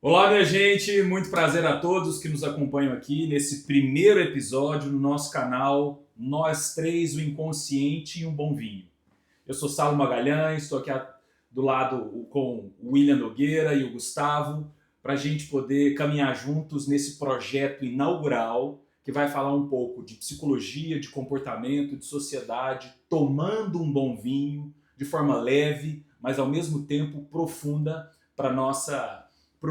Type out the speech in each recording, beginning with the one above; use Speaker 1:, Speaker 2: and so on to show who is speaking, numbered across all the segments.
Speaker 1: Olá, minha gente, muito prazer a todos que nos acompanham aqui nesse primeiro episódio no nosso canal Nós Três, o Inconsciente e um Bom Vinho. Eu sou Saulo Magalhães, estou aqui do lado com o William Nogueira e o Gustavo para a gente poder caminhar juntos nesse projeto inaugural que vai falar um pouco de psicologia, de comportamento, de sociedade, tomando um bom vinho de forma leve, mas ao mesmo tempo profunda para o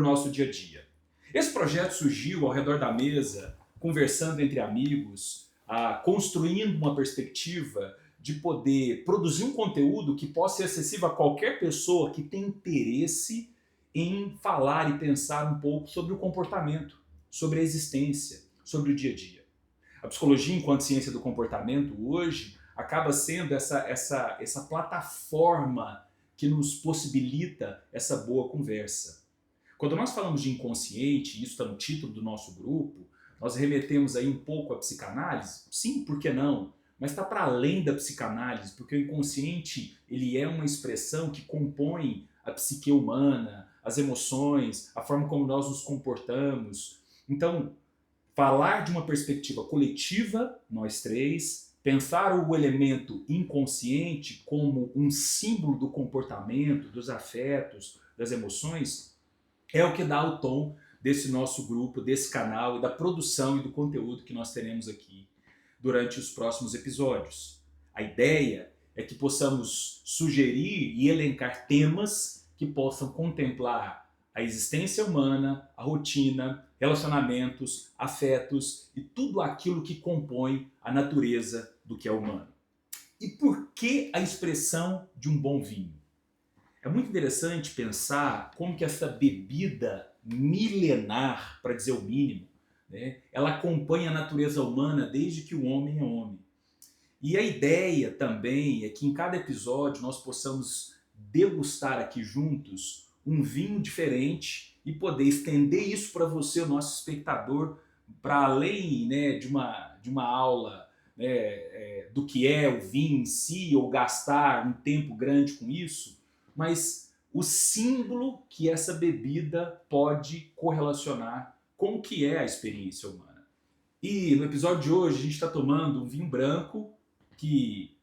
Speaker 1: nosso dia a dia. Esse projeto surgiu ao redor da mesa, conversando entre amigos, construindo uma perspectiva de poder produzir um conteúdo que possa ser acessível a qualquer pessoa que tem interesse em falar e pensar um pouco sobre o comportamento, sobre a existência, sobre o dia a dia. A psicologia enquanto ciência do comportamento hoje acaba sendo essa plataforma que nos possibilita essa boa conversa. Quando nós falamos de inconsciente, e isso está no título do nosso grupo, nós remetemos aí um pouco à psicanálise? Sim, por que não? Mas está para além da psicanálise, porque o inconsciente ele é uma expressão que compõe a psique humana, as emoções, a forma como nós nos comportamos. Então, falar de uma perspectiva coletiva, nós três, pensar o elemento inconsciente como um símbolo do comportamento, dos afetos, das emoções, é o que dá o tom desse nosso grupo, desse canal e da produção e do conteúdo que nós teremos aqui durante os próximos episódios. A ideia é que possamos sugerir e elencar temas que possam contemplar a existência humana, a rotina, relacionamentos, afetos e tudo aquilo que compõe a natureza do que é humano. E por que a expressão de um bom vinho? É muito interessante pensar como que essa bebida milenar, para dizer o mínimo, né, ela acompanha a natureza humana desde que o homem é homem. E a ideia também é que em cada episódio nós possamos degustar aqui juntos um vinho diferente e poder estender isso para você, o nosso espectador, para além, né, de uma aula, né, do que é o vinho em si, ou gastar um tempo grande com isso, mas o símbolo que essa bebida pode correlacionar com o que é a experiência humana. E no episódio de hoje a gente está tomando um vinho branco que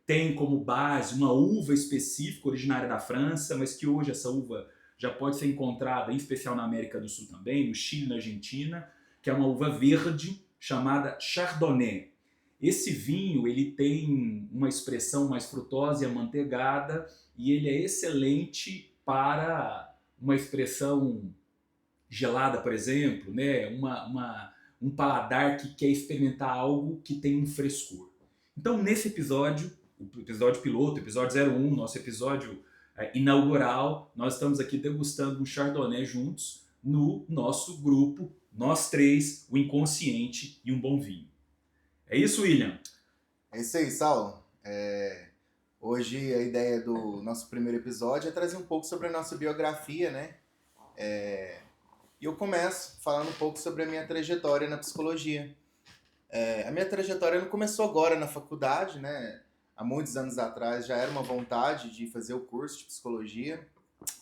Speaker 1: tem como base uma uva específica, originária da França, mas que hoje essa uva já pode ser encontrada, em especial na América do Sul também, no Chile e na Argentina, que é uma uva verde chamada Chardonnay. Esse vinho ele tem uma expressão mais frutosa e amanteigada e ele é excelente para uma expressão gelada, por exemplo, né? Um paladar que quer experimentar algo que tem um frescor. Então, nesse episódio, o episódio piloto, episódio 01, nosso episódio inaugural, nós estamos aqui degustando um Chardonnay juntos no nosso grupo, nós três, o Inconsciente e um Bom Vinho. É isso, William?
Speaker 2: É isso aí, Saulo. Hoje a ideia do nosso primeiro episódio é trazer um pouco sobre a nossa biografia, né? E eu começo falando um pouco sobre a minha trajetória na psicologia. A minha trajetória não começou agora na faculdade, né? Há muitos anos atrás já era uma vontade de fazer o curso de psicologia,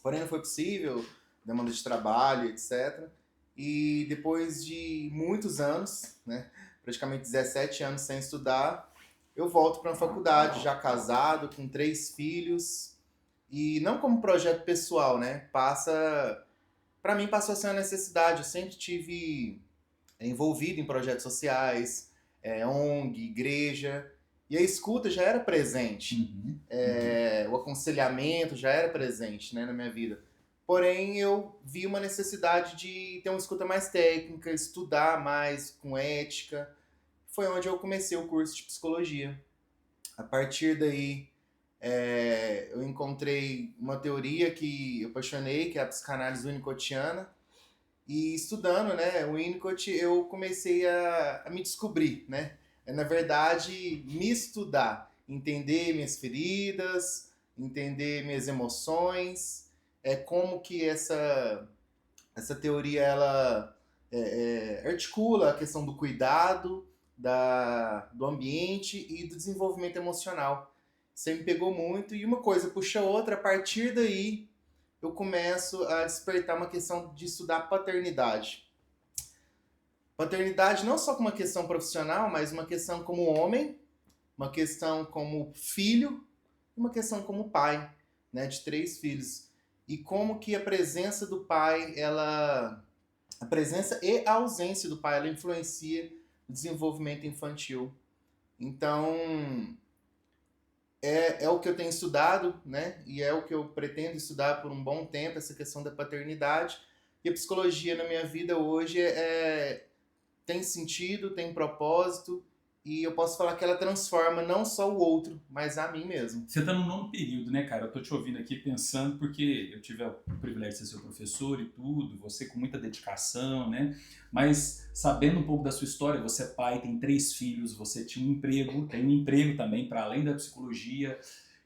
Speaker 2: porém não foi possível, demanda de trabalho, etc. E depois de muitos anos, né? Praticamente 17 anos sem estudar, eu volto para a faculdade, já casado, com 3 filhos, e não como projeto pessoal, né? Para mim passou a ser uma necessidade. Eu sempre tive envolvido em projetos sociais, ONG, igreja, e a escuta já era presente, o aconselhamento já era presente, né, na minha vida. Porém, eu vi uma necessidade de ter uma escuta mais técnica, estudar mais com ética. Foi onde eu comecei o curso de psicologia. A partir daí, eu encontrei uma teoria que eu apaixonei, que é a psicanálise winnicottiana. E estudando, né, o Winnicott, eu comecei a me descobrir, né? Na verdade, me estudar, entender minhas feridas, entender minhas emoções, como que essa teoria ela articula a questão do cuidado, do ambiente e do desenvolvimento emocional. Isso aí me pegou muito e uma coisa puxa a outra. A partir daí, eu começo a despertar uma questão de estudar paternidade. Paternidade não só como uma questão profissional, mas uma questão como homem, uma questão como filho, uma questão como pai, né, de 3 filhos. E como que a presença do pai, a presença e a ausência do pai, ela influencia o desenvolvimento infantil. Então, é o que eu tenho estudado, né? E é o que eu pretendo estudar por um bom tempo, essa questão da paternidade. E a psicologia na minha vida hoje tem sentido, tem propósito, e eu posso falar que ela transforma não só o outro, mas a mim mesmo.
Speaker 1: Você está no nono período, né, cara? Eu tô te ouvindo aqui pensando porque eu tive o privilégio de ser seu professor e tudo, você com muita dedicação, né? Mas sabendo um pouco da sua história, você é pai, tem 3 filhos, você tinha um emprego, tem um emprego também para além da psicologia.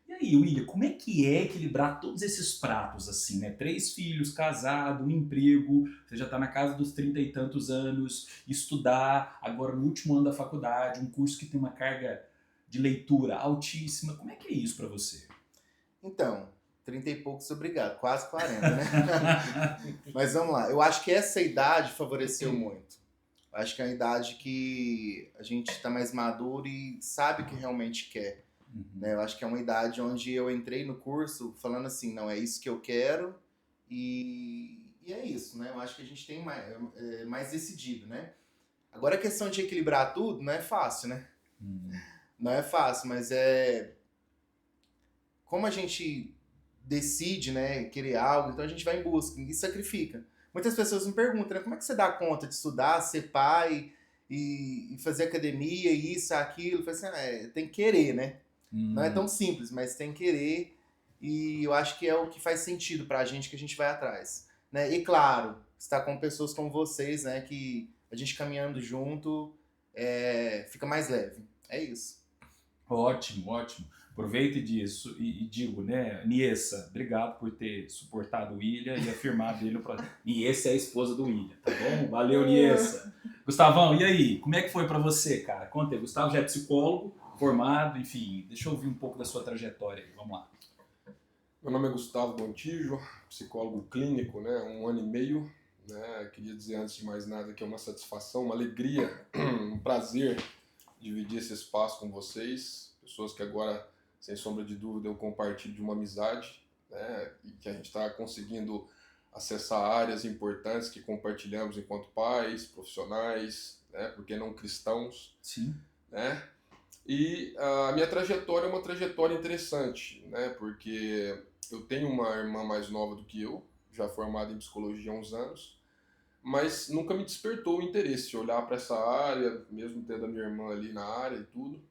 Speaker 1: E aí, William, como é que é equilibrar todos esses pratos assim, né? 3 filhos, casado, um emprego, você já está na casa dos 30 e tantos anos, estudar, agora no último ano da faculdade, um curso que tem uma carga de leitura altíssima. Como é que é isso para você?
Speaker 2: Então, 30 e poucos, obrigado, quase 40, né? Mas vamos lá, eu acho que essa idade favoreceu muito. Eu acho que é a idade que a gente está mais maduro e sabe o que realmente quer. Né? Eu acho que é uma idade onde eu entrei no curso falando assim, não, é isso que eu quero e é isso, né? Eu acho que a gente tem mais decidido, né? Agora a questão de equilibrar tudo não é fácil, né? Não é fácil, mas como a gente decide, né, querer algo, então a gente vai em busca e sacrifica. Muitas pessoas me perguntam, né, como é que você dá conta de estudar, ser pai e fazer academia, isso, aquilo? Eu falei assim, tem que querer, né? Não é tão simples, mas tem que querer e eu acho que é o que faz sentido pra gente, que a gente vai atrás. Né? E claro, estar com pessoas como vocês, né, que a gente caminhando junto fica mais leve. É isso.
Speaker 1: Ótimo, ótimo. Aproveito e digo, né, Niessa, obrigado por ter suportado o William e afirmado ele no projeto. Niessa é a esposa do William, tá bom? Valeu, Niessa. Gustavão, e aí? Como é que foi pra você, cara? Conta aí. Gustavo já é psicólogo, formado, enfim. Deixa eu ouvir um pouco da sua trajetória aí. Vamos lá.
Speaker 3: Meu nome é Gustavo Gontijo, psicólogo clínico, né, 1 ano e meio. Né, queria dizer antes de mais nada que é uma satisfação, uma alegria, um prazer dividir esse espaço com vocês, pessoas que agora, sem sombra de dúvida, eu compartilho de uma amizade, né, e que a gente está conseguindo acessar áreas importantes que compartilhamos enquanto pais, profissionais, né, por que não cristãos.
Speaker 1: Sim.
Speaker 3: Né? E a minha trajetória é uma trajetória interessante, né, porque eu tenho uma irmã mais nova do que eu, já formada em psicologia há uns anos, mas nunca me despertou o interesse olhar para essa área, mesmo tendo a minha irmã ali na área e tudo.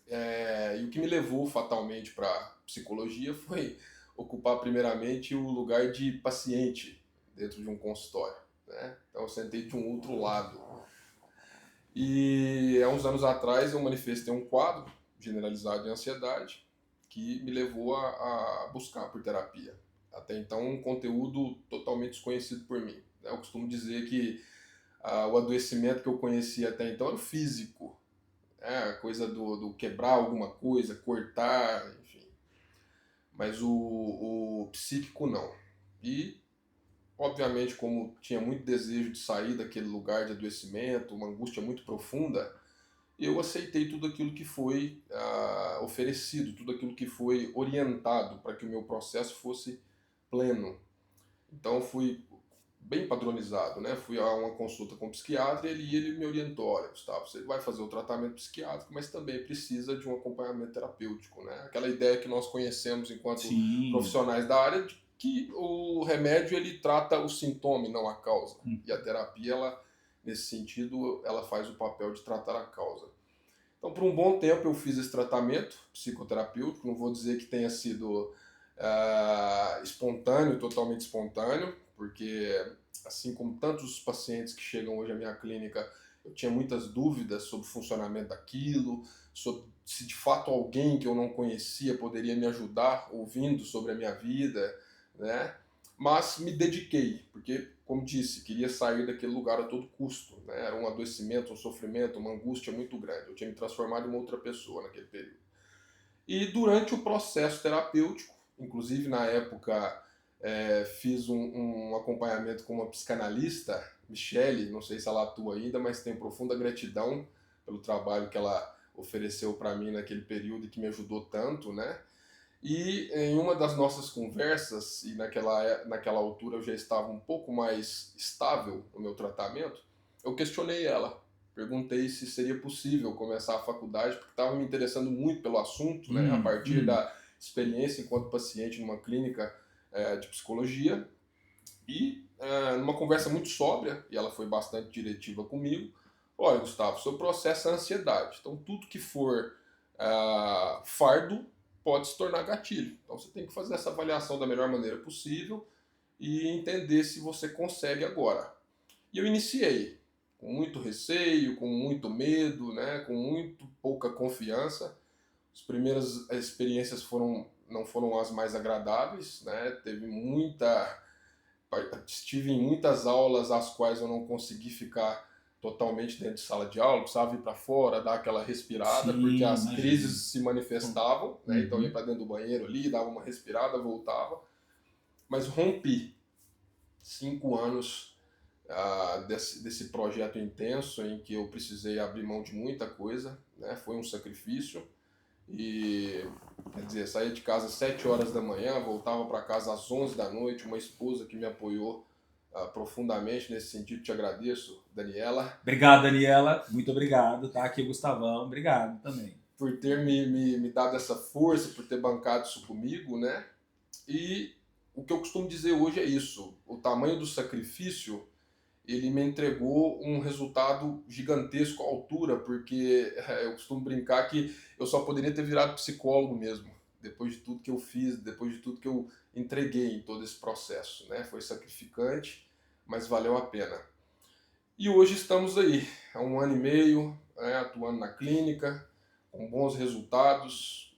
Speaker 3: E o que me levou fatalmente para psicologia foi ocupar primeiramente o lugar de paciente dentro de um consultório. Né? Então eu sentei de um outro lado. E há uns anos atrás eu manifestei um quadro generalizado de ansiedade que me levou a buscar por terapia. Até então um conteúdo totalmente desconhecido por mim. Eu costumo dizer que o adoecimento que eu conhecia até então era o físico, a coisa do quebrar alguma coisa, cortar, enfim. Mas o psíquico não. E, obviamente, como tinha muito desejo de sair daquele lugar de adoecimento, uma angústia muito profunda, eu aceitei tudo aquilo que foi oferecido, tudo aquilo que foi orientado para que o meu processo fosse pleno. Então fui bem padronizado, né? Fui a uma consulta com um psiquiatra e ele me orientou, olha, Gustavo, você vai fazer o tratamento psiquiátrico, mas também precisa de um acompanhamento terapêutico, né? Aquela ideia que nós conhecemos enquanto
Speaker 1: Sim.
Speaker 3: profissionais da área de que o remédio ele trata o sintoma e não a causa. E a terapia, ela, nesse sentido, ela faz o papel de tratar a causa. Então, por um bom tempo eu fiz esse tratamento psicoterapêutico, não vou dizer que tenha sido espontâneo, totalmente espontâneo, porque assim como tantos pacientes que chegam hoje à minha clínica, eu tinha muitas dúvidas sobre o funcionamento daquilo, sobre se de fato alguém que eu não conhecia poderia me ajudar ouvindo sobre a minha vida, né? Mas me dediquei, porque, como disse, queria sair daquele lugar a todo custo, né? Era um adoecimento, um sofrimento, uma angústia muito grande. Eu tinha me transformado em uma outra pessoa naquele período. E durante o processo terapêutico, inclusive na época fiz um acompanhamento com uma psicanalista, Michele, não sei se ela atua ainda, mas tenho profunda gratidão pelo trabalho que ela ofereceu para mim naquele período e que me ajudou tanto, né? E em uma das nossas conversas, e naquela altura eu já estava um pouco mais estável no meu tratamento, eu questionei ela. Perguntei se seria possível começar a faculdade, porque estava me interessando muito pelo assunto, né? A partir da experiência enquanto paciente numa clínica de psicologia. E numa conversa muito sóbria, e ela foi bastante diretiva comigo, olha, Gustavo, seu processo é ansiedade. Então tudo que for fardo pode se tornar gatilho. Então você tem que fazer essa avaliação da melhor maneira possível e entender se você consegue agora. E eu iniciei com muito receio, com muito medo, né, com muito pouca confiança. As primeiras experiências não foram as mais agradáveis, né? Estive em muitas aulas às quais eu não consegui ficar totalmente dentro de sala de aula, precisava ir para fora, dar aquela respirada,
Speaker 1: Sim,
Speaker 3: porque as
Speaker 1: imagino.
Speaker 3: crises se manifestavam, né? Então eu ia para dentro do banheiro ali, dava uma respirada, voltava. Mas rompi 5 anos desse projeto intenso em que eu precisei abrir mão de muita coisa, né? Foi um sacrifício e, quer dizer, saía de casa às 7 horas da manhã, voltava para casa às 11 da noite, uma esposa que me apoiou profundamente nesse sentido, te agradeço, Daniela.
Speaker 1: Obrigado, Daniela. Muito obrigado. Tá aqui o Gustavão. Obrigado também.
Speaker 3: Por ter me dado essa força, por ter bancado isso comigo, né? E o que eu costumo dizer hoje é isso, o tamanho do sacrifício ele me entregou um resultado gigantesco à altura, porque eu costumo brincar que eu só poderia ter virado psicólogo mesmo, depois de tudo que eu fiz, depois de tudo que eu entreguei em todo esse processo, né? Foi sacrificante, mas valeu a pena. E hoje estamos aí, há 1 ano e meio, né, atuando na clínica, com bons resultados,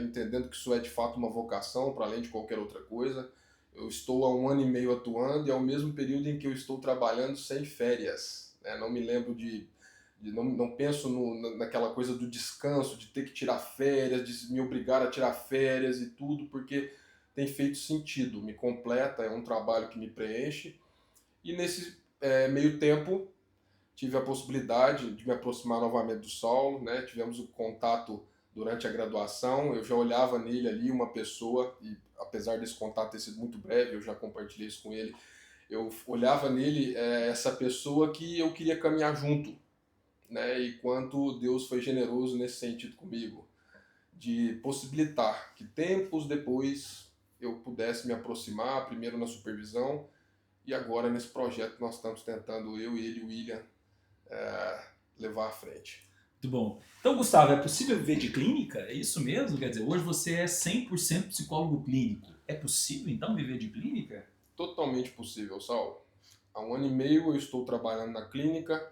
Speaker 3: entendendo que isso é de fato uma vocação, para além de qualquer outra coisa. Eu estou há 1 ano e meio atuando e é o mesmo período em que eu estou trabalhando sem férias. Né? Não me lembro não penso naquela coisa do descanso, de ter que tirar férias, de me obrigar a tirar férias e tudo, porque tem feito sentido, me completa, é um trabalho que me preenche. E nesse meio tempo tive a possibilidade de me aproximar novamente do Saulo, né? Tivemos o contato durante a graduação, eu já olhava nele ali uma pessoa, e apesar desse contato ter sido muito breve, eu já compartilhei isso com ele, eu olhava nele essa pessoa que eu queria caminhar junto, né? E quanto Deus foi generoso nesse sentido comigo, de possibilitar que tempos depois eu pudesse me aproximar, primeiro na supervisão, e agora nesse projeto que nós estamos tentando, eu e ele, o William, levar à frente.
Speaker 1: Muito bom. Então, Gustavo, é possível viver de clínica? É isso mesmo? Quer dizer, hoje você é 100% psicólogo clínico. É possível, então, viver de clínica?
Speaker 3: Totalmente possível, Saulo. Há 1 ano e meio eu estou trabalhando na clínica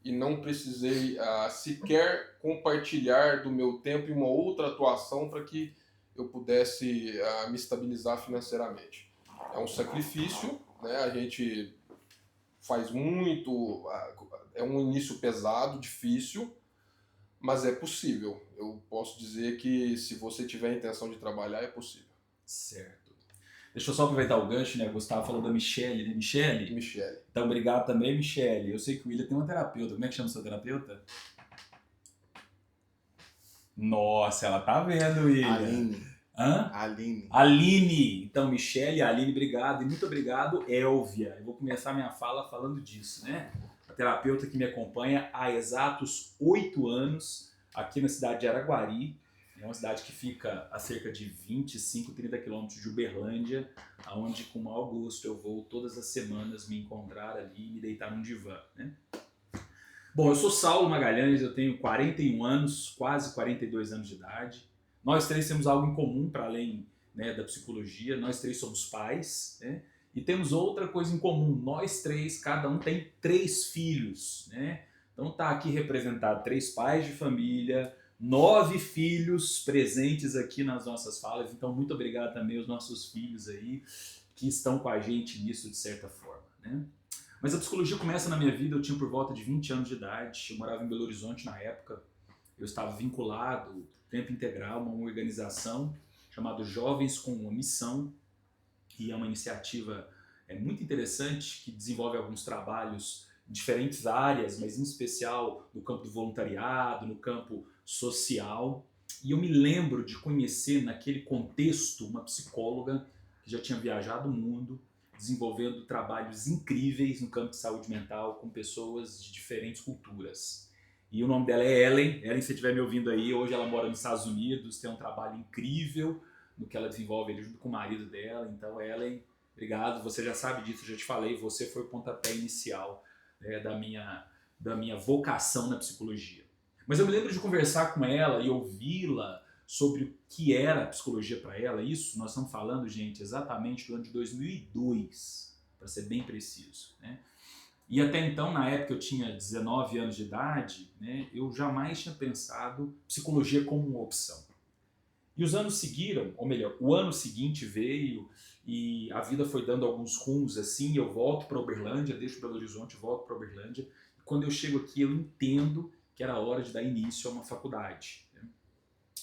Speaker 3: e não precisei sequer compartilhar do meu tempo em uma outra atuação para que eu pudesse me estabilizar financeiramente. É um sacrifício, né? A gente faz muito, é um início pesado, difícil, mas é possível. Eu posso dizer que se você tiver a intenção de trabalhar, é possível.
Speaker 1: Certo. Deixa eu só aproveitar o gancho, né? O Gustavo falou da Michele, né? Michele?
Speaker 3: Michele.
Speaker 1: Então, obrigado também, Michele. Eu sei que o William tem uma terapeuta. Como é que chama o seu terapeuta? Nossa, ela tá vendo, William.
Speaker 2: Aline.
Speaker 1: Hã?
Speaker 2: Aline.
Speaker 1: Aline. Então, Michele e Aline, obrigado. E muito obrigado, Elvia. Eu vou começar minha fala falando disso, né? A terapeuta que me acompanha há exatos 8 anos aqui na cidade de Araguari. É uma cidade que fica a cerca de 25, 30 quilômetros de Uberlândia, onde com o maior gosto eu vou todas as semanas me encontrar ali e me deitar num divã, né? Bom, eu sou Saulo Magalhães, eu tenho 41 anos, quase 42 anos de idade. Nós três temos algo em comum para além, né, da psicologia. Nós três somos pais, né? E temos outra coisa em comum. Nós três, cada um tem 3 filhos, né? Então tá aqui representado 3 pais de família, 9 filhos presentes aqui nas nossas falas. Então muito obrigado também aos nossos filhos aí que estão com a gente nisso de certa forma, né? Mas a psicologia começa na minha vida, eu tinha por volta de 20 anos de idade, eu morava em Belo Horizonte na época, eu estava vinculado tempo integral a uma organização chamada Jovens com uma Missão, e é uma iniciativa muito interessante que desenvolve alguns trabalhos em diferentes áreas, mas em especial no campo do voluntariado, no campo social. E eu me lembro de conhecer naquele contexto uma psicóloga que já tinha viajado o mundo, desenvolvendo trabalhos incríveis no campo de saúde mental com pessoas de diferentes culturas. E o nome dela é Ellen. Ellen, se você estiver me ouvindo aí, hoje ela mora nos Estados Unidos, tem um trabalho incrível no que ela desenvolve junto com o marido dela. Então, Ellen, obrigado. Você já sabe disso, eu já te falei, você foi o pontapé inicial da minha vocação na psicologia. Mas eu me lembro de conversar com ela e ouvi-la sobre o que era a psicologia para ela. Isso nós estamos falando, gente, exatamente do ano de 2002, para ser bem preciso, né? E até então, na época eu tinha 19 anos de idade, né, eu jamais tinha pensado psicologia como uma opção. E os anos seguiram, ou melhor, o ano seguinte veio e a vida foi dando alguns rumos assim, eu volto para Uberlândia, deixo Belo Horizonte, volto para Uberlândia. E quando eu chego aqui eu entendo que era hora de dar início a uma faculdade, né?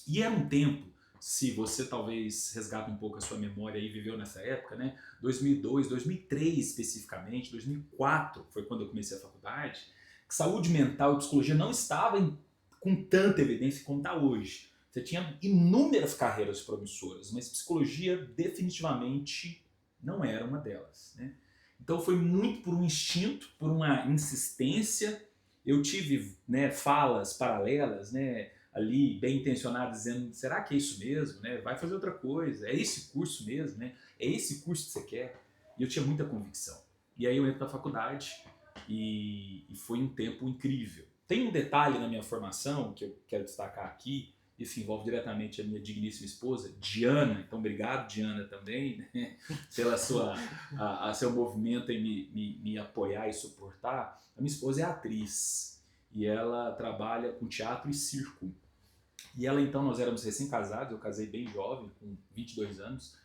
Speaker 1: E era um tempo, se você talvez resgata um pouco a sua memória e viveu nessa época, né? 2002, 2003 especificamente, 2004 foi quando eu comecei a faculdade, que saúde mental e psicologia não estavam com tanta evidência como está hoje. Você tinha inúmeras carreiras promissoras, mas psicologia definitivamente não era uma delas, né? Então foi muito por um instinto, por uma insistência. Eu tive, né, falas paralelas, né, ali bem intencionadas, dizendo, será que é isso mesmo? Né? Vai fazer outra coisa, é esse curso mesmo? Né? É esse curso que você quer? E eu tinha muita convicção. E aí eu entro na faculdade e foi um tempo incrível. Tem um detalhe na minha formação que eu quero destacar aqui, isso envolve diretamente a minha digníssima esposa, Diana. Então, obrigado, Diana, também, né, pela seu movimento em me apoiar e suportar. A minha esposa é atriz e ela trabalha com teatro e circo. E ela, então, nós éramos recém-casados, eu casei bem jovem, com 22 anos.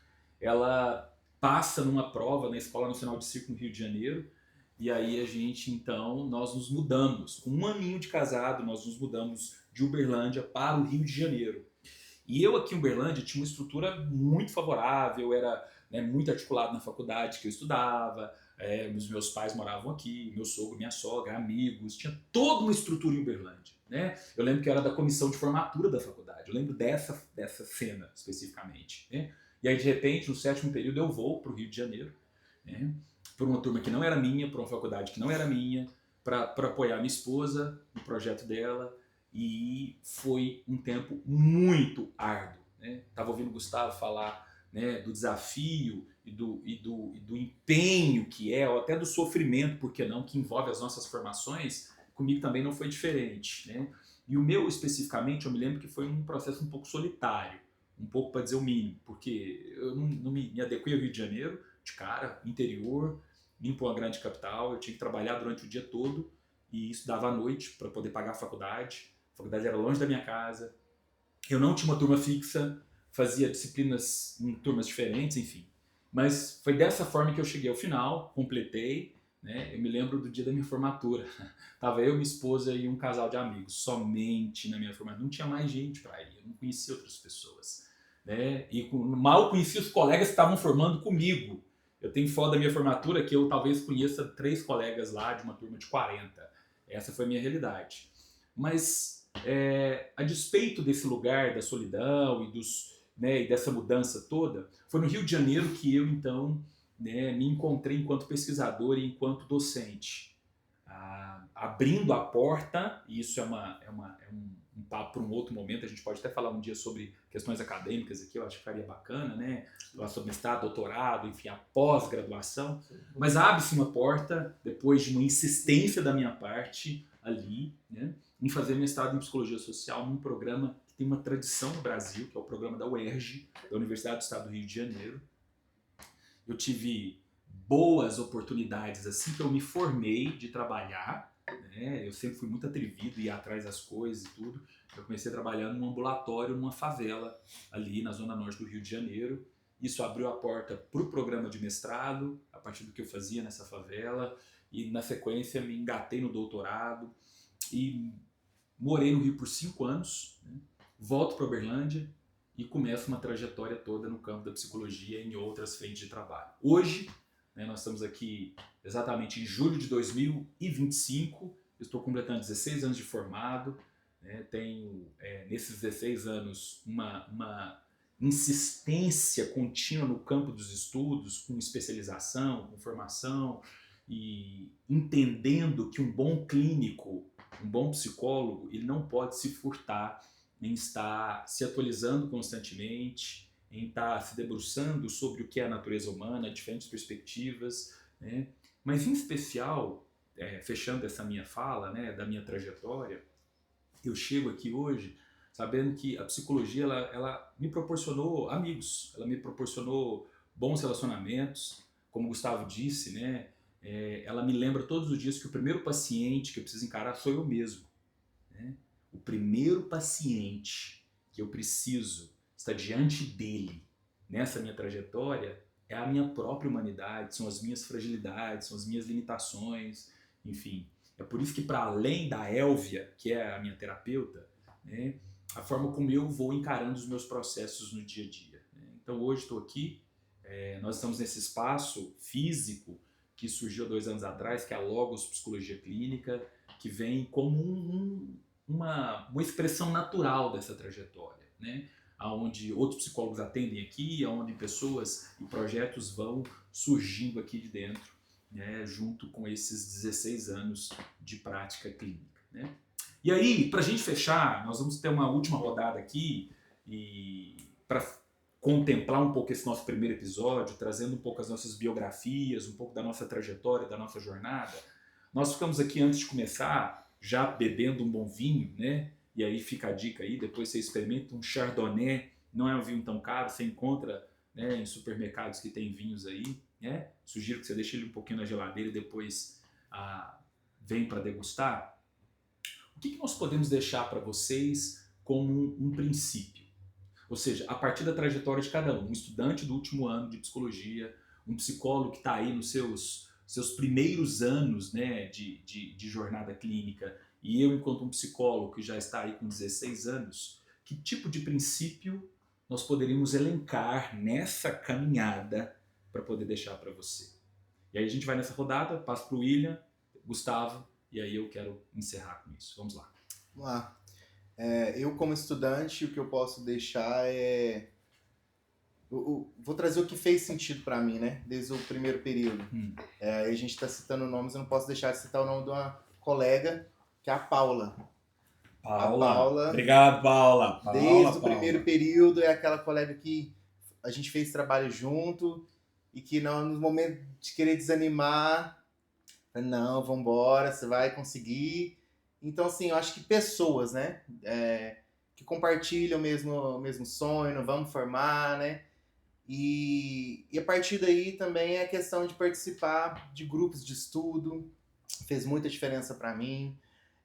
Speaker 1: Ela passa numa prova na Escola Nacional de Circo no Rio de Janeiro. E aí a gente, então, nós nos mudamos. Com um aninho de casado, nós nos mudamos de Uberlândia para o Rio de Janeiro. E eu aqui em Uberlândia tinha uma estrutura muito favorável, era, né, muito articulado na faculdade que eu estudava, os meus pais moravam aqui, meu sogro, minha sogra, amigos, tinha toda uma estrutura em Uberlândia, né? Eu lembro que eu era da comissão de formatura da faculdade, eu lembro dessa cena especificamente, né? E aí de repente, no 7º período, eu vou para o Rio de Janeiro, né, por uma turma que não era minha, por uma faculdade que não era minha, para apoiar minha esposa no projeto dela. E foi um tempo muito árduo, né? Estava ouvindo o Gustavo falar, né, do desafio e do empenho que é, ou até do sofrimento, por que não, que envolve as nossas formações. Comigo também não foi diferente, né? E o meu, especificamente, eu me lembro que foi um processo um pouco solitário, um pouco para dizer o mínimo, porque eu não me adequei ao Rio de Janeiro, de cara, interior, vim para uma grande capital, eu tinha que trabalhar durante o dia todo e estudava à noite para poder pagar a faculdade. A faculdade era longe da minha casa, eu não tinha uma turma fixa, fazia disciplinas em turmas diferentes, enfim. Mas foi dessa forma que eu cheguei ao final, completei, né? Eu me lembro do dia da minha formatura. Tava eu, minha esposa e um casal de amigos, somente na minha formatura. Não tinha mais gente para ir, eu não conhecia outras pessoas, né? E mal conhecia os colegas que estavam formando comigo. Eu tenho foto da minha formatura que eu talvez conheça 3 colegas lá de uma turma de 40. Essa foi a minha realidade. Mas a despeito desse lugar da solidão e dessa mudança toda, foi no Rio de Janeiro que eu, então, né, me encontrei enquanto pesquisador e enquanto docente. Abrindo a porta, e isso é um papo para um outro momento, a gente pode até falar um dia sobre questões acadêmicas aqui, eu acho que faria bacana, né? Falar sobre mestrado, doutorado, enfim, a pós-graduação. Mas abre-se uma porta, depois de uma insistência da minha parte ali, né, em fazer mestrado em Psicologia Social num programa que tem uma tradição no Brasil, que é o programa da UERJ, da Universidade do Estado do Rio de Janeiro. Eu tive boas oportunidades assim que eu me formei de trabalhar, né? Eu sempre fui muito atrevido, ia atrás das coisas e tudo. Eu comecei a trabalhar num ambulatório, numa favela, ali na zona norte do Rio de Janeiro. Isso abriu a porta para o programa de mestrado, a partir do que eu fazia nessa favela. E na sequência me engatei no doutorado e morei no Rio por 5 anos, né? Volto para Uberlândia e começo uma trajetória toda no campo da psicologia e em outras frentes de trabalho. Hoje, né, nós estamos aqui exatamente em julho de 2025, estou completando 16 anos de formado, né, tenho nesses 16 anos uma insistência contínua no campo dos estudos, com especialização, com formação, e entendendo que um bom clínico, um bom psicólogo, ele não pode se furtar em estar se atualizando constantemente, em estar se debruçando sobre o que é a natureza humana, diferentes perspectivas, né? Mas em especial, fechando essa minha fala, né, da minha trajetória, eu chego aqui hoje sabendo que a psicologia ela me proporcionou amigos, ela me proporcionou bons relacionamentos, como o Gustavo disse, né? Ela me lembra todos os dias que o primeiro paciente que eu preciso encarar sou eu mesmo, né? O primeiro paciente que eu preciso estar diante dele nessa minha trajetória é a minha própria humanidade, são as minhas fragilidades, são as minhas limitações, enfim. É por isso que, para além da Elvia, que é a minha terapeuta, né, a forma como eu vou encarando os meus processos no dia a dia, né? Então hoje estou aqui, nós estamos nesse espaço físico que surgiu 2 anos atrás, que é a Logos Psicologia Clínica, que vem como uma expressão natural dessa trajetória, né? Onde outros psicólogos atendem aqui, onde pessoas e projetos vão surgindo aqui de dentro, né? Junto com esses 16 anos de prática clínica, né? E aí, para a gente fechar, nós vamos ter uma última rodada aqui e para contemplar um pouco esse nosso primeiro episódio, trazendo um pouco as nossas biografias, um pouco da nossa trajetória, da nossa jornada. Nós ficamos aqui antes de começar já bebendo um bom vinho, né? E aí fica a dica aí, depois você experimenta um Chardonnay, não é um vinho tão caro, você encontra, né, em supermercados que tem vinhos aí, né? Sugiro que você deixe ele um pouquinho na geladeira e depois vem para degustar. O que nós podemos deixar para vocês como um princípio? Ou seja, a partir da trajetória de cada um estudante do último ano de psicologia, um psicólogo que está aí nos seus primeiros anos, né, de jornada clínica, e eu, enquanto um psicólogo que já está aí com 16 anos, que tipo de princípio nós poderíamos elencar nessa caminhada para poder deixar para você? E aí a gente vai nessa rodada, passo para o William, Gustavo, e aí eu quero encerrar com isso. Vamos lá.
Speaker 2: Vamos lá. Eu, como estudante, o que eu posso deixar é... vou trazer o que fez sentido para mim, né? Desde o primeiro período. A gente está citando nomes, eu não posso deixar de citar o nome de uma colega, que é a Paula.
Speaker 1: Paula.
Speaker 2: A Paula.
Speaker 1: Obrigado, Paula.
Speaker 2: Desde o primeiro período, é aquela colega que a gente fez trabalho junto e que no momento de querer desanimar, não, vambora, você vai conseguir. Então, assim, eu acho que pessoas, né, que compartilham o mesmo sonho, vamos formar, né, e a partir daí também é a questão de participar de grupos de estudo, fez muita diferença para mim.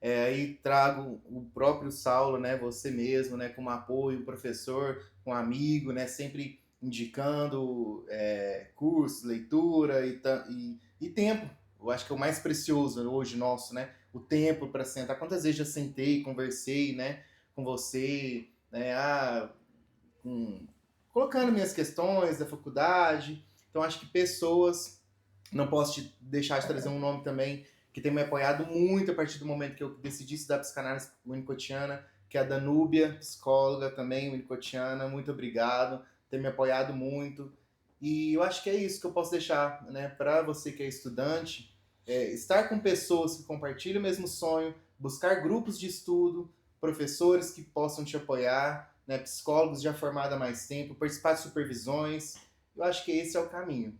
Speaker 2: Aí trago o próprio Saulo, né, você mesmo, né, como apoio, professor, um amigo, né, sempre indicando cursos, leitura e tempo. Eu acho que é o mais precioso hoje nosso, né? O tempo para sentar. Quantas vezes já sentei, conversei, né, com você, né, colocando minhas questões da faculdade. Então acho que pessoas, não posso deixar de trazer um nome também que tem me apoiado muito a partir do momento que eu decidi estudar psicanálise winnicottiana, que é a Danúbia, psicóloga também winnicottiana. Muito obrigado, tem me apoiado muito. E eu acho que é isso que eu posso deixar, né, para você que é estudante, estar com pessoas que compartilham o mesmo sonho, buscar grupos de estudo, professores que possam te apoiar, né, psicólogos já formados há mais tempo, participar de supervisões. Eu acho que esse é o caminho.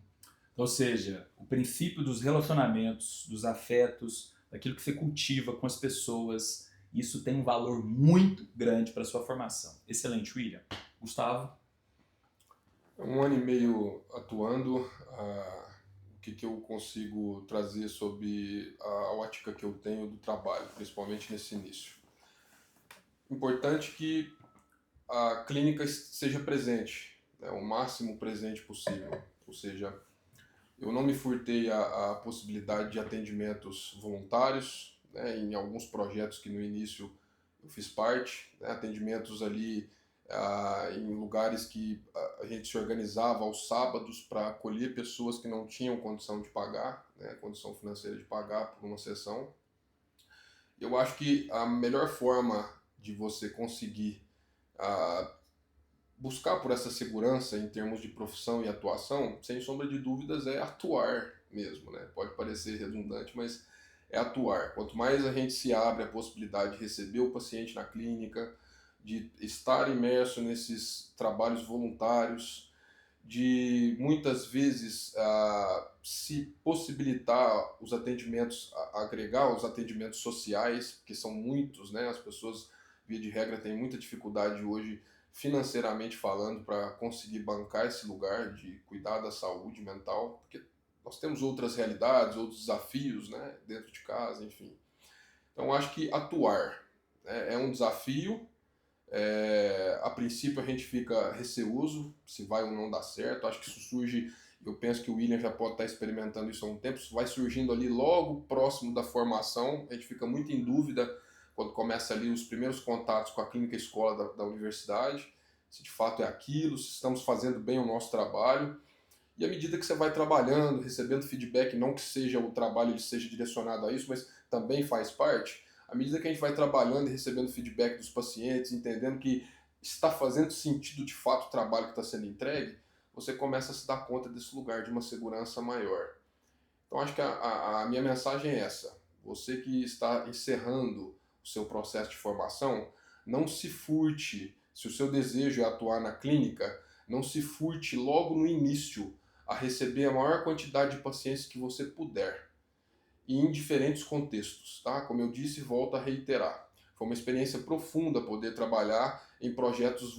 Speaker 1: Ou seja, o princípio dos relacionamentos, dos afetos, daquilo que você cultiva com as pessoas, isso tem um valor muito grande para a sua formação. Excelente, William. Gustavo?
Speaker 3: 1 ano e meio atuando, o que eu consigo trazer sobre a ótica que eu tenho do trabalho, principalmente nesse início. Importante que a clínica seja presente, né, o máximo presente possível, ou seja, eu não me furtei a possibilidade de atendimentos voluntários, né, em alguns projetos que no início eu fiz parte, né, atendimentos ali em lugares que a gente se organizava aos sábados para acolher pessoas que não tinham condição de pagar, né, condição financeira de pagar por uma sessão. Eu acho que a melhor forma de você conseguir buscar por essa segurança em termos de profissão e atuação, sem sombra de dúvidas, é atuar mesmo, né? Pode parecer redundante, mas é atuar. Quanto mais a gente se abre a possibilidade de receber o paciente na clínica, de estar imerso nesses trabalhos voluntários, de muitas vezes se possibilitar os atendimentos, agregar os atendimentos sociais, que são muitos, né? As pessoas, via de regra, têm muita dificuldade hoje, financeiramente falando, para conseguir bancar esse lugar de cuidar da saúde mental, porque nós temos outras realidades, outros desafios, né? Dentro de casa, enfim. Então, acho que atuar, né, é um desafio. A princípio a gente fica receoso se vai ou não dar certo. Acho que isso surge, eu penso que o William já pode estar experimentando isso há um tempo, isso vai surgindo ali logo próximo da formação. A gente fica muito em dúvida quando começa ali os primeiros contatos com a clínica escola da universidade, se de fato é aquilo, se estamos fazendo bem o nosso trabalho. E à medida que você vai trabalhando, recebendo feedback, não que seja o trabalho ele seja direcionado a isso, mas também faz parte, à medida que a gente vai trabalhando e recebendo feedback dos pacientes, entendendo que está fazendo sentido de fato o trabalho que está sendo entregue, você começa a se dar conta desse lugar de uma segurança maior. Então acho que a minha mensagem é essa. Você que está encerrando o seu processo de formação, não se furte. Se o seu desejo é atuar na clínica, não se furte logo no início a receber a maior quantidade de pacientes que você puder, e em diferentes contextos, tá? Como eu disse, volto a reiterar. Foi uma experiência profunda poder trabalhar em projetos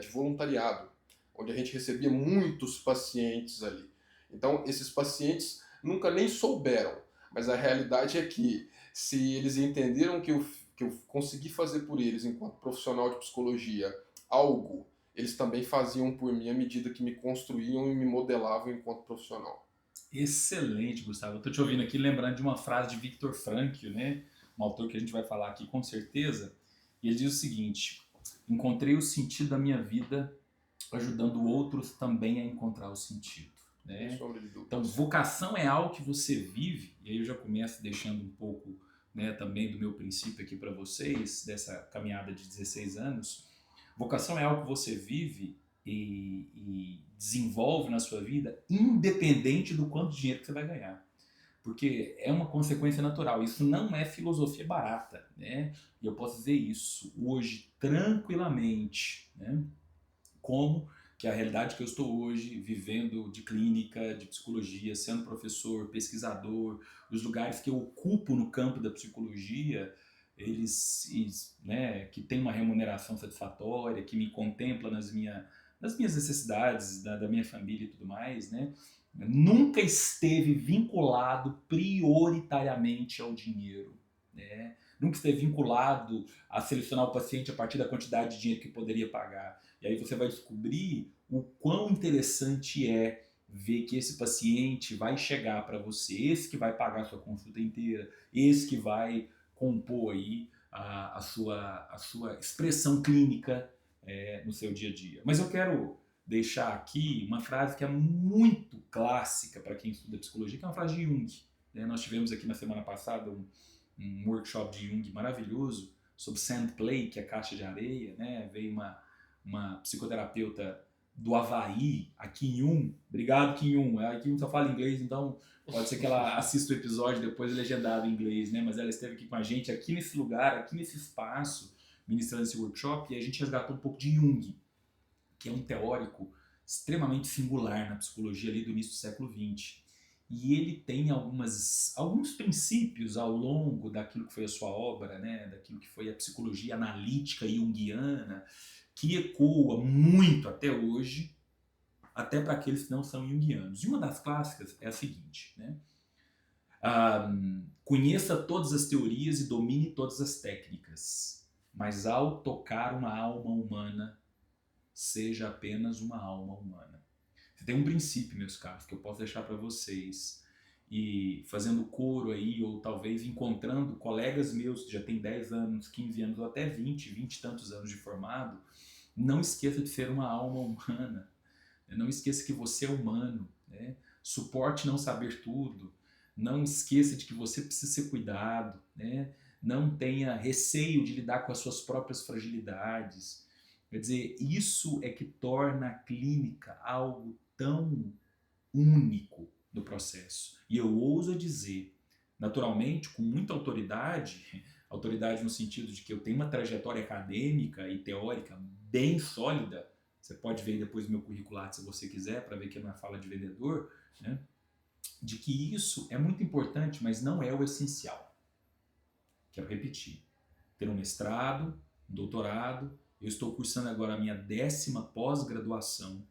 Speaker 3: de voluntariado, onde a gente recebia muitos pacientes ali. Então, esses pacientes nunca nem souberam, mas a realidade é que, se eles entenderam que eu consegui fazer por eles, enquanto profissional de psicologia, algo, eles também faziam por mim à medida que me construíam e me modelavam enquanto profissional.
Speaker 1: Excelente, Gustavo. Eu tô te ouvindo aqui lembrando de uma frase de Viktor Frankl, né? Um autor que a gente vai falar aqui com certeza. E ele diz o seguinte: encontrei o sentido da minha vida ajudando outros também a encontrar o sentido, né?
Speaker 3: Sem sombra de dúvidas.
Speaker 1: Então, vocação é algo que você vive, e aí eu já começo deixando um pouco, né, também do meu princípio aqui para vocês, dessa caminhada de 16 anos. Vocação é algo que você vive e desenvolve na sua vida, independente do quanto dinheiro que você vai ganhar. Porque é uma consequência natural. Isso não é filosofia barata, né? E eu posso dizer isso hoje tranquilamente, né? Como que a realidade que eu estou hoje, vivendo de clínica, de psicologia, sendo professor, pesquisador, os lugares que eu ocupo no campo da psicologia, eles né, que tem uma remuneração satisfatória, que me contempla nas minhas necessidades, da minha família e tudo mais, né, nunca esteve vinculado prioritariamente ao dinheiro, né? Nunca esteve vinculado a selecionar o paciente a partir da quantidade de dinheiro que poderia pagar. E aí você vai descobrir o quão interessante é ver que esse paciente vai chegar para você, esse que vai pagar a sua consulta inteira, esse que vai compor aí a sua expressão clínica no seu dia a dia. Mas eu quero deixar aqui uma frase que é muito clássica para quem estuda psicologia, que é uma frase de Jung, né? Nós tivemos aqui na semana passada um workshop de Jung maravilhoso sobre sand play, que é caixa de areia, né? Veio uma psicoterapeuta do Havaí, a Kim Yoon. Obrigado, Kim Yoon. A Kim Yoon só fala inglês, então pode ser que ela assista o episódio depois legendado em inglês, né? Mas ela esteve aqui com a gente, aqui nesse lugar, aqui nesse espaço, ministrando esse workshop, e a gente resgatou um pouco de Jung, que é um teórico extremamente singular na psicologia ali do início do século XX. E ele tem alguns princípios ao longo daquilo que foi a sua obra, né, daquilo que foi a psicologia analítica junguiana, que ecoa muito até hoje, até para aqueles que não são junguianos. E uma das clássicas é a seguinte, né? Conheça todas as teorias e domine todas as técnicas, mas ao tocar uma alma humana, seja apenas uma alma humana. Você tem um princípio, meus caros, que eu posso deixar para vocês, e fazendo coro aí, ou talvez encontrando colegas meus que já têm 10 anos, 15 anos, ou até 20 e tantos anos de formado, Não esqueça de ser uma alma humana. Não esqueça que você é humano. Né? Suporte não saber tudo. Não esqueça de que você precisa ser cuidado. Né? Não tenha receio de lidar com as suas próprias fragilidades. Quer dizer, isso é que torna a clínica algo tão único no processo. E eu ouso dizer, naturalmente, com muita autoridade, autoridade no sentido de que eu tenho uma trajetória acadêmica e teórica bem sólida. Você pode ver depois o meu curricular se você quiser, para ver que não é fala de vendedor, né? De que isso é muito importante, mas não é o essencial. Quero repetir. Ter um mestrado, um doutorado, eu estou cursando agora a minha 10ª pós-graduação.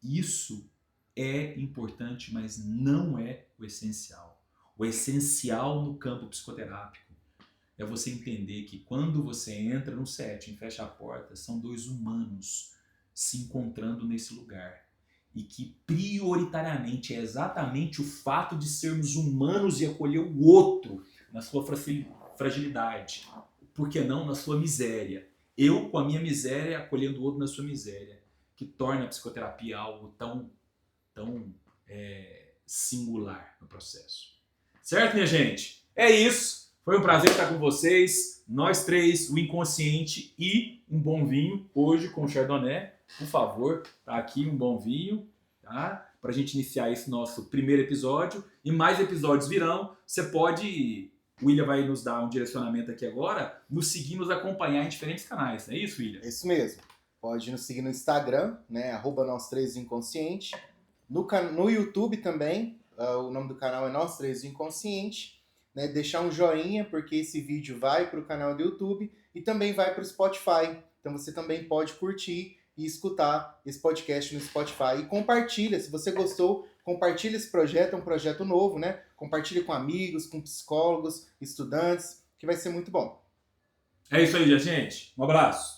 Speaker 1: Isso é importante, mas não é o essencial. O essencial no campo psicoterápico é você entender que quando você entra no setting, fecha a porta, são dois humanos se encontrando nesse lugar. E que prioritariamente é exatamente o fato de sermos humanos e acolher o outro na sua fragilidade. Por que não na sua miséria? Eu com a minha miséria acolhendo o outro na sua miséria, que torna a psicoterapia algo tão singular no processo. Certo, minha gente? É isso. Foi um prazer estar com vocês. Nós três, o Inconsciente e um bom vinho. Hoje com o Chardonnay. Por favor, tá aqui um bom vinho, tá? Pra gente iniciar esse nosso primeiro episódio. E mais episódios virão. Você pode... O William vai nos dar um direcionamento aqui agora. Nos seguir, nos acompanhar em diferentes canais. Não é isso, William?
Speaker 2: É isso mesmo. Pode nos seguir no Instagram, né? @nós3inconsciente. No YouTube também, o nome do canal é Nós Três Inconsciente. Né? Deixar um joinha, porque esse vídeo vai para o canal do YouTube e também vai para o Spotify. Então você também pode curtir e escutar esse podcast no Spotify. E compartilha, se você gostou, compartilha esse projeto, é um projeto novo, né? Compartilha com amigos, com psicólogos, estudantes, que vai ser muito bom.
Speaker 1: É isso aí, gente. Um abraço.